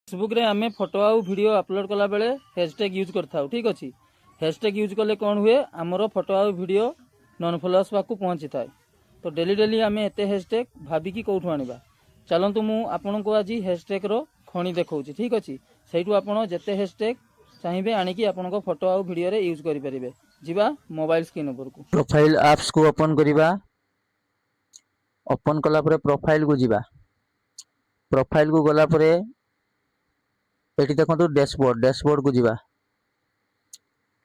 Facebook रे आमे photo आउ वीडियो अपलोड कला बेले हैशटैग यूज करता ठीक अच्छे। हैशटैग यूज कले कौन हुए आमर फोटो आउ वीडियो नॉन फॉलोअर्स पाक पहुँची थाए। तो डेली डेली आमे एते हैशटैग भाविकी कौटू आनिबा। चलतु मु आपन को आज हैशटैग रो खणी देखौची ठीक अच्छे। सेठू आपन जेते हैशटैग चाहिए आनिकी आपन को फोटो आउ वीडियो रे यूज करि परिबे। जिबा मोबाइल स्क्रीन ऊपर को प्रोफाइल एप्स को ओपन करिबा। ओपन कला परे प्रोफाइल को जिबा। प्रोफाइल को गला परे एटी देखंतु डैशबोर्ड को जिबा।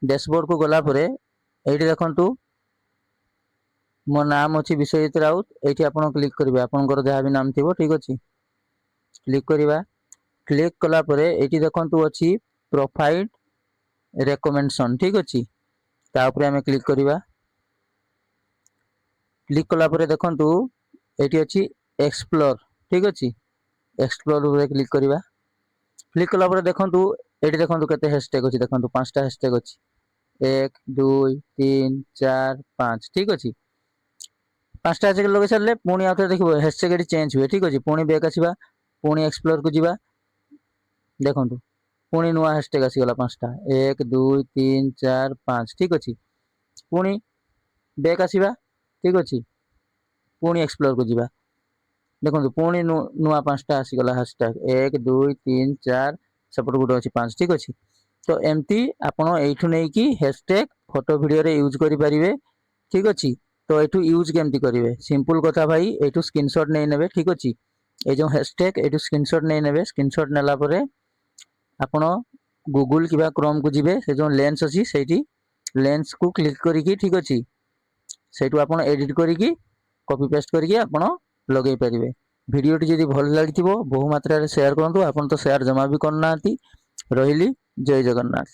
डैशबोर्ड को गला परे एटी देखंतु मो नाम अछि विश्वजीत राउत। एटी आपण क्लिक करिवे आपनकर जहा भी नाम थिबो ठीक अछि। क्लिक करिवा। क्लिक कला परे एटी देखंतु अछि प्रोफाइल रेकमेंडेशन ठीक अछि। ता ऊपर हमें क्लिक करिवा। क्लिक कला परे देखंतु एटी अछि एक्सप्लोर ठीक अछि। एक्सप्लोर रे क्लिक करिवा। क्लिक कला परे देखंतु एटी देखंतु केते हैशटैग अछि देखंतु 5टा हैशटैग अछि 1 2 3 4 5 ठीक अछि। 5टा हैशटैग लगे सरले पुनी आथे देखिबो हैशटैग एटी चेंज हुए ठीक अछि। पुनी बैक आसीबा पुनी एक्सप्लोर को जिबा। देखंतु पुनी नुवा हैशटैग आसी गला 5टा 1 2 3 4 5 ठीक अछि। पुनी बैक आसीबा ठीक अछि। पुनी एक्सप्लोर को जिबा। देखो पुणी नुआ 5टा आसीगला हैशटैग 1 2 3 4 सेपट गुटे अच्छी 5 ठीक अच्छे। तो एमती आपण एठू नहीं कि हैशटैग फोटो वीडियो रे यूज करि परिबे ठीक अच्छी। तो एठू यूज केमती करिवे सिंपल कथा भाई एठू स्क्रीनशॉट नहीं नेबे ठीक अच्छी। ए जो हैशटैग एठू स्क्रीनशॉट नहीं नेबे। स्क्रीनशॉट नेला परे आपण गूगल किबा क्रोम को जिबे से जो लेंस अछि सेठी लेंस को क्लिक करिकी ठीक अच्छी। सेठू आपण एडिट करिकी कॉपी पेस्ट करिकी आपण लगे पारिबे। भिडियोटी जदि भल लगिथिबो बहु मात्रा रे शेयर करंतु। आपण तो शेयर जमा भी करनाती। रहिली जय जगन्नाथ।